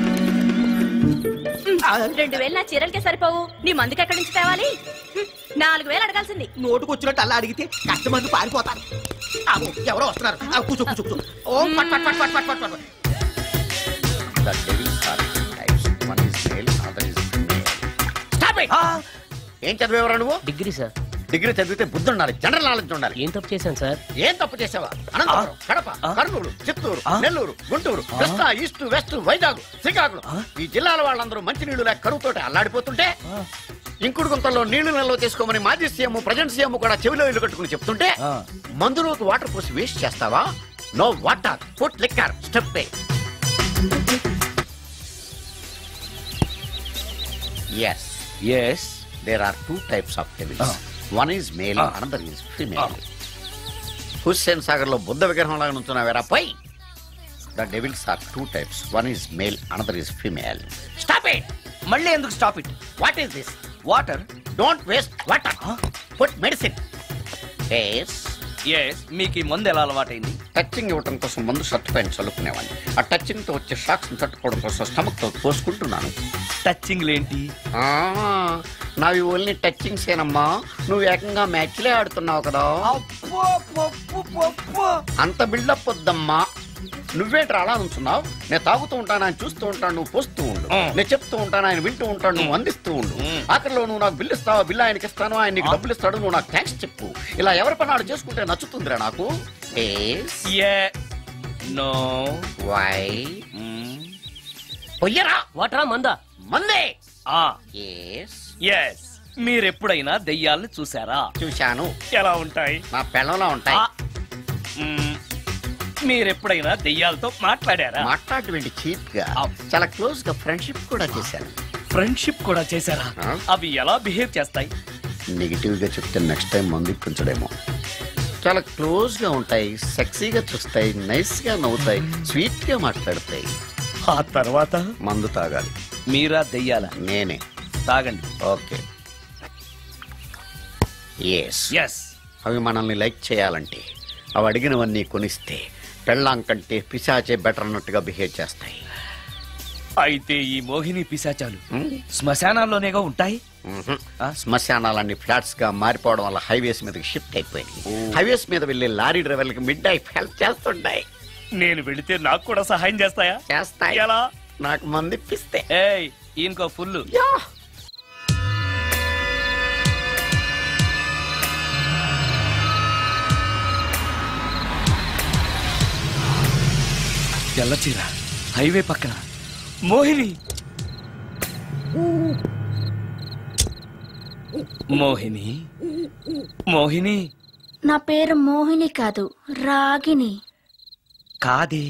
2000 నా చీరలకే సరిపోవు. నీ మందుకి ఎక్కడి నుంచి తేవాలి? 4000 అడగాల్సింది.
నోటుకు వచ్చినట్టు అలా అడిగితే కష్టమంది పారిపోతారు. ఎవరో వస్తున్నారు. కూర్చో కూర్చో కూర్చో. ఓం పట్ పట్ పట్ పట్ పట్ పట్.
The devils are types. One is male, other is female.
Stop it!
ఏం చదివేవరా నువ్వు?
Degree sir.
డిగ్రీ చదివితే బుద్ధి ఉండాలి, జనరల్ నాలెడ్జ్ ఉండాలి.
ఏం తప్పు చేశాను సార్?
ఏం తప్పు చేసావా? అనంతపురం, కడప, కర్నూలు, చిత్తూరు, నెల్లూరు, గుంటూరు, కృష్ణా, ఈస్ట్, వెస్ట్, వైజాగ్, శ్రీకాకుళం ఈ జిల్లాల వాళ్ళందరూ మంచినీళ్లు లేక కరువుతోటి అల్లాడిపోతుంటే ఇంకుడు గుంతల్లో నీళ్లు నిల్వ చేసుకోమని మాజీ సీఎం ప్రజెంట్ సీఎం కూడా చెవిలో ఇల్లు కట్టుకుని చెప్తుంటే మందులోకి వాటర్ పోసి వేస్ట్ చేస్తావా? No water, put liquor, step ఏ. Yes, there are two types of devils. One is male, another is female. Hussain Sagar లో బుద్ధ విగ్రహం లాగా నుంచున్నావేరా పై. The devils are two types. One is male, another is female. Stop it!
మళ్ళీ ఎందుకు stop it?
What is this?
Water.
Don't waste water. Put medicine. Yes.
మీకు ఈ మందు ఎలా అలవాటైంది?
టచింగ్ ఇవ్వటం కోసం ముందు షర్ట్ పైన చల్లుకునేవాడిని. ఆ టచింగ్ తో వచ్చే షాక్స్ తట్టుకోవడం కోసం స్టమక్ తో పోసుకుంటున్నాను.
టచింగ్ ఏంటి?
నావి ఓన్లీ టచింగ్స్ ఏనమ్మా. నువ్వు ఏకంగా మ్యాచ్లే ఆడుతున్నావు కదా. అంత బిల్డప్ వద్దమ్మా. నువ్వేంట్రా అలా ఉంచున్నావు? నేను తాగుతూ ఉంటాను, ఆయన చూస్తూ ఉంటాను, నువ్వు పోస్తూ ఉండు. నేను చెప్తూ ఉంటాను, ఆయన వింటూ ఉంటాడు, నువ్వు అందిస్తూ ఉండు. ఆఖరిలో నువ్వు నాకు బిల్లు ఇస్తావా, బిల్లు ఆయనకి ఇస్తాను, ఆయన నీకు డబ్బులు ఇస్తాడు, నువ్వు నాకు థ్యాంక్స్ చెప్పు. ఇలా ఎవరి పని చేసుకుంటే నచ్చుతుందిరా నాకు. పొయ్యరా
వాటరా మందా?
మందే.
మీరెప్పుడైనా దెయ్యాలను చూసారా?
చూశాను.
ఎలా ఉంటాయి?
నా పెళ్ళంలా ఉంటాయి.
మీరెప్పుడైనా దెయ్యాలతో మాట్లాడారా?
మాట్లాడేంటి చీప్ గా, చాలా క్లోజ్ గా ఫ్రెండ్షిప్ కూడా చేశాను.
ఫ్రెండ్షిప్ కూడా చేశారా? అవి ఎలా బిహేవ్ చేస్తాయి?
నెగిటివ్ గా చెప్తే నెక్స్ట్ టైం మందు ఇప్పించడేమో. చాలా క్లోజ్ గా ఉంటాయి, సెక్సీగా చూస్తాయి, నైస్ గా నవ్వుతాయి, స్వీట్ గా మాట్లాడతాయి.
ఆ తర్వాత
మందు తాగాలి.
మీరా దెయ్యాల?
నేనే.
తాగండి.
ఓకే. అవి మనల్ని లైక్ చేయాలంటే అవి అడిగినవన్నీ కొనిస్తే పెళ్ళాం కంటే పిశాచే బెటర్ అన్నట్టుగా బిహేవ్ చేస్తాయి.
అయితే ఈ మోహిని పిశాచాలు శ్మశానాల్లోనేగా ఉంటాయి?
శ్మశానాలన్నీ ఫ్లాట్స్ గా మారిపోవడం వల్ల హైవేస్ మీదకి షిఫ్ట్ అయిపోయింది. హైవేస్ మీద వెళ్లే లారీ డ్రైవర్లకి మిడ్ నైట్ హెల్ప్ చేస్తుంటాయి.
నేను వెళితే నాకు కూడా సహాయం చేస్తాయా?
చేస్తాయి.
ఎలా?
నాకు మంది ఇప్పిస్తే.
ఇంకో ఫుల్. తెల్లచీర, హైవే పక్కన మోహిని. మోహిని, మోహిని.
నా పేరు మోహిని కాదు, రాగిని.
కాదే,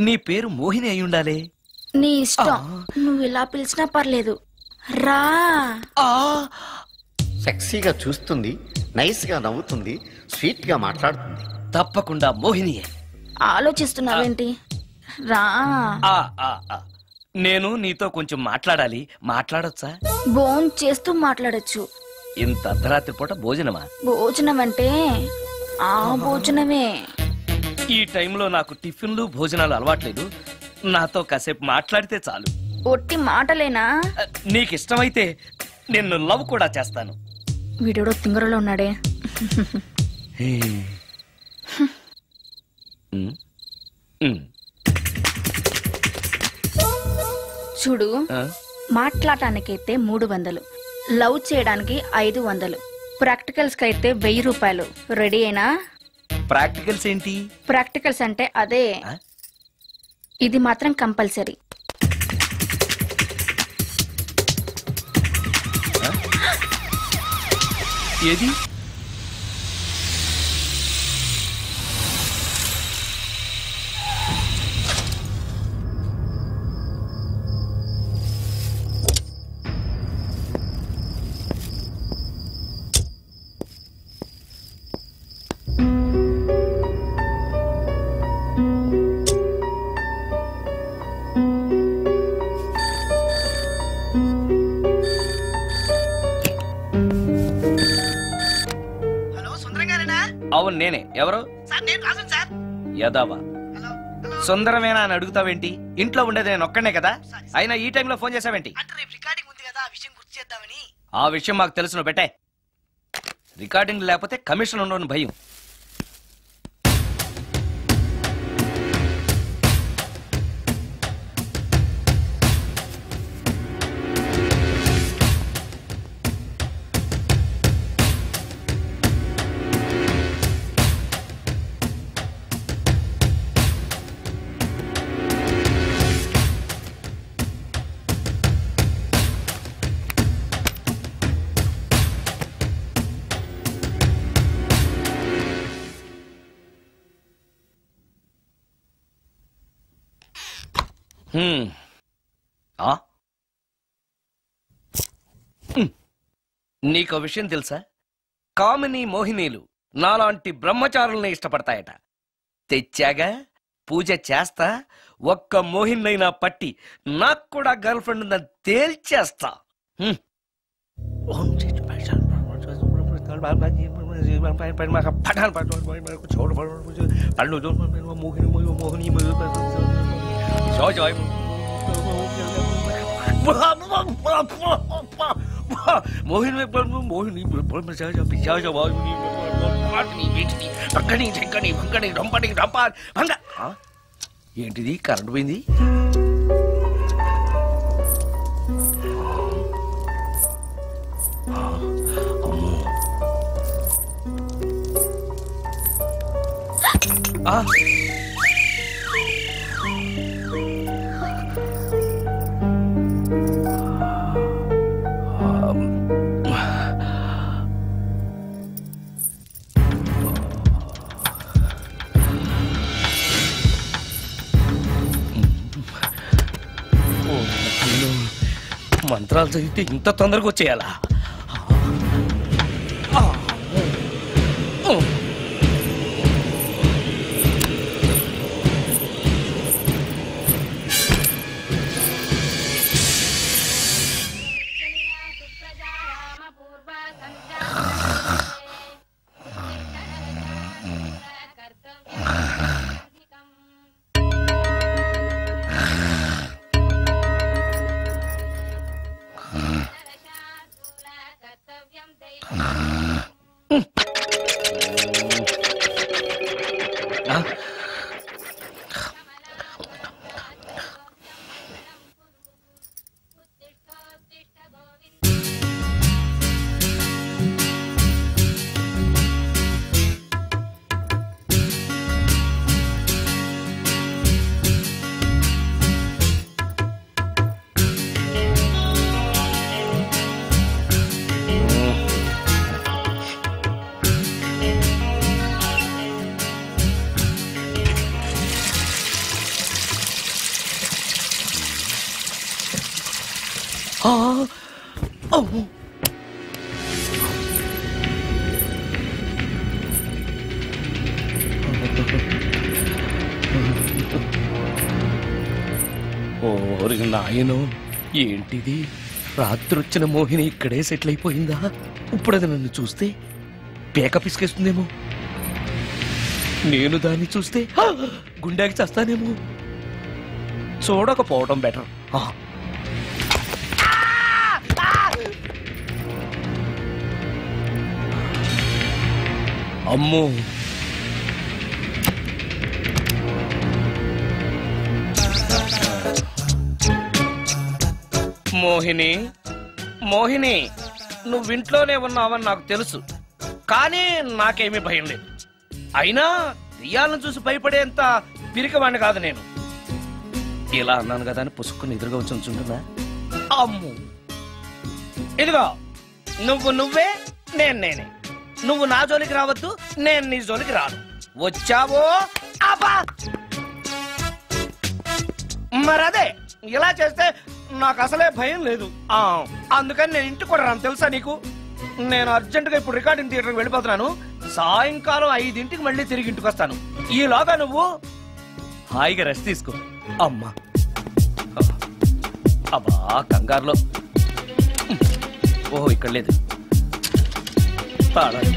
నీ పేరు మోహిని అయి ఉండాలే.
నీ ఇష్టం, నువ్వు ఇలా పిలిచినా పర్లేదు. రా.
సెక్సీగా చూస్తుంది, నైస్ గా నవ్వుతుంది, స్వీట్ గా మాట్లాడుతుంది.
తప్పకుండా మోహినియే.
ఆలోచిస్తున్నావేంటి? రా.
నేను నీతో కొంచెం మాట్లాడాలి. మాట్లాడొచ్చా?
భోజనం చేస్తూ మాట్లాడొచ్చు.
ఇంత అర్ధరాత్రి పూట భోజనమా?
భోజనం అంటే ఆ భోజనమే.
ఈ టైంలో నాకు టిఫిన్లు భోజనాలు అలవాట్లేదు. నాతో కాసేపు మాట్లాడితే చాలు.
ఒట్టి మాటలేనా?
నీకిష్టమైతే నిన్ను లవ్ కూడా చేస్తాను.
వీడెవడో తింగరలో ఉన్నాడే. చూడు, మాట్లాడటానికైతే 300, లవ్ చేయడానికి 500, ప్రాక్టికల్స్ కైతే 1000 రూపాయలు. రెడీ అయినా?
ప్రాక్టికల్స్ ఏంటి?
ప్రాక్టికల్స్ అంటే అదే. ఇది మాత్రం కంపల్సరీ.
ఏది? అవును నేనే. ఎవరు? యదావా సుందరమేనా అని అడుగుతావేంటి? ఇంట్లో ఉండేది నేను ఒక్కనే కదా. అయినా ఈ టైంలో ఫోన్ చేసావేంటి? ఆ విషయం మాకు తెలుసు, పెట్టే. రికార్డింగ్ లేకపోతే కమిషన్ ఉండని భయం. నీకో విషయం తెలుసా? కామిని మోహినీలు నాలాంటి బ్రహ్మచారుల్ని ఇష్టపడతాయట. తెచ్చాగా, పూజ చేస్తా, ఒక్క మోహినైనా పట్టి నాకు కూడా గర్ల్ ఫ్రెండ్ ఉందని తేల్చేస్తా. మోహిని మోహిని ఏంటిది? కరెంట్ పోయింది. మంత్రాలు చదివితే ఇంత తొందరగా వచ్చేయాలా? నాయనో, ఏంటిది? రాత్రొచ్చిన మోహిని ఇక్కడే సెటిల్ అయిపోయిందా? ఇప్పుడు అది నన్ను చూస్తే పేక పిసికేస్తుందేమో. నేను దాన్ని చూస్తే గుండెకి చేస్తానేమో. చూడకపోవడం బెటర్. అమ్మో, మోహిని మోహిని, నువ్వింట్లోనే ఉన్నావని నాకు తెలుసు, కానీ నాకేమీ భయం లేదు. అయినా దెయ్యాలను చూసి భయపడేంత పిరికవాణ్ణి కాదు నేను. ఇలా అన్నాను కదా అని పుసుక్కుని ఎదురుగా వచ్చి ఉంచుంటున్నా. అమ్ము, ఇదిగో నువ్వే, నేనే. నువ్వు నా జోలికి రావద్దు, నేను నీ జోలికి రాను. వచ్చావో అబ్బా, మరదే ఇలా చేస్తే నాకు అసలే భయం లేదు. అందుకని నేను ఇంటికి కూడా రాను, తెలుసా నీకు? నేను అర్జెంటుగా ఇప్పుడు రికార్డింగ్ థియేటర్కి వెళ్ళిపోతున్నాను. సాయంకాలం 5ంటికి మళ్ళీ తిరిగి ఇంటికి వస్తాను. ఈలోగా నువ్వు హాయిగా రెస్ట్ తీసుకో. అమ్మా, అబ్బా కంగారులో. ఓహో, ఇక్కడ లేదు. తాళాలి.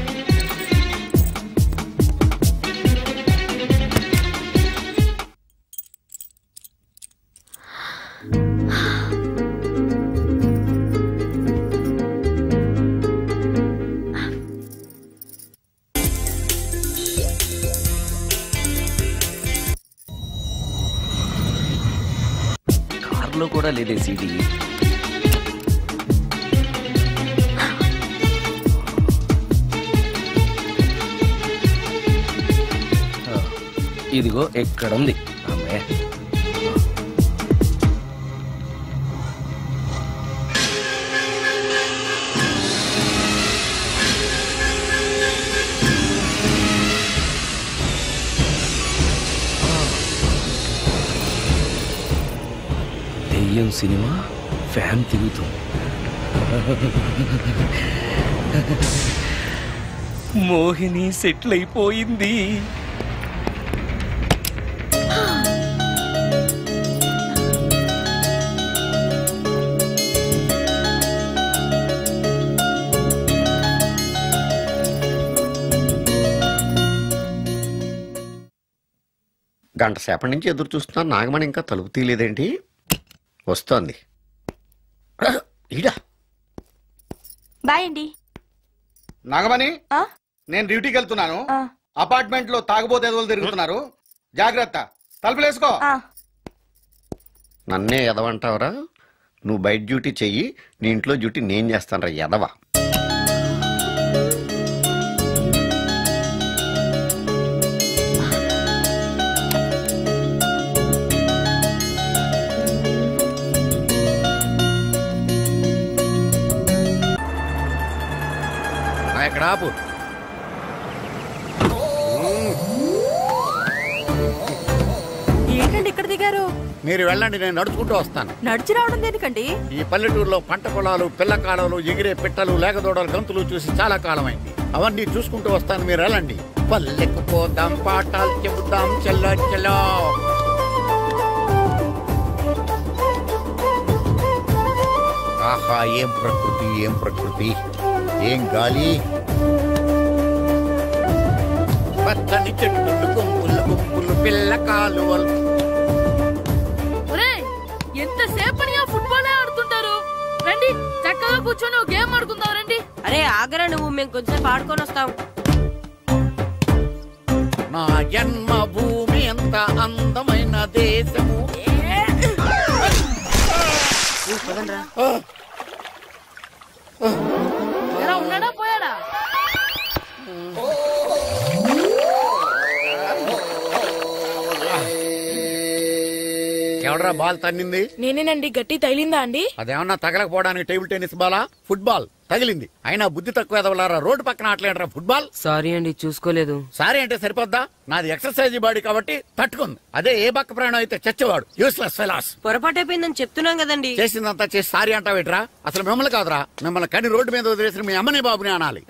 కార్లో కూడా లేదే సీడీ. ఇదిగో ఎక్కడుంది. అమ్మే, దెయ్యం సినిమా ఫ్యాన్ తిరుగుతుంది. మోహిని సెటిల్ అయిపోయింది.
గంట సేపటి నుంచి ఎదురు చూస్తున్నా, నాగమణి ఇంకా తలుపు తీయలేదేంటి? వస్తోంది. ఈడా
బాయ్ అండి.
నాగమణి, నేను డ్యూటీకి వెళ్తున్నాను. అపార్ట్మెంట్ లో తాగుబోతు ఎదవలు తిరుగుతున్నారు, జాగ్రత్త. తలుపులేసుకో.
నన్నే ఎదవంటావరా? నువ్వు బయట డ్యూటీ చెయ్యి, నీ ఇంట్లో డ్యూటీ నేను చేస్తాను రా ఎదవ. ఎక్కడ ఆపు.
ఏంటండి ఇక్కడ దిగారు?
మీరు వెళ్ళండి, నేను నడుచుకుంటూ వస్తాను.
నడిచి రావడం దేనికండి?
ఈ పల్లెటూరులో పంట పొలాలు, పిల్ల కాలాలు, ఎగిరే పిట్టలు, లేకదోడలు, గంతులు చూసి చాలా కాలమైంది. అవన్నీ చూసుకుంటూ వస్తాను, మీరు వెళ్ళండి. పల్లెకు పోదాం, పాఠాలు చెబుతాం, చెల్లో చెల్లో. ఆహా, ఏం ప్రకృతి, ఏం ప్రకృతి, ఏం గాలి. పచ్చని చెట్లు, గుంపులు గుంపులు, పిల్ల కాలువలు.
ఎంతసేపని ఆ ఫుట్బాల్ ఆడుతుంటారు? రండి, చక్కగా కూర్చొని ఒక గేమ్ ఆడుకుందాం రండి. అరే ఆగరా నువ్వు, మేము కొంచెం ఆడుకొని వస్తాం.
నా జన్మభూమి ఎంత అందమైన దేశము.
ఉన్నాడా పోయాడా?
ఎవడరా బాల్ తన్నింది?
నేనేనండి. గట్టి తగిలిందా అండి?
అదేమన్నా తగలకపోవడానికి టేబుల్ టెన్నిస్ బాలా, ఫుట్బాల్ తగిలింది. అయినా బుద్ధి తక్కువ ఎదవలారా, రోడ్డు పక్కన ఆటలేడరా ఫుట్బాల్.
సారీ అండి, చూసుకోలేదు.
సారీ అంటే సరిపోద్దా? నాది ఎక్సర్సైజ్ బాడీ కాబట్టి తట్టుకుంది. అదే ఏ బక్క ప్రాణం అయితే చచ్చేవాడు. Useless fellas.
పొరపాటు అయిపోయిందని చెప్తున్నాం కదండి.
చేసిందంతా చేసి సారీ అంటావేట్రా? అసలు మిమ్మల్ని కాదురా, మిమ్మల్ని కని రోడ్డు మీద వదిలేసిన మీ అమ్మని బాబుని అనాలి.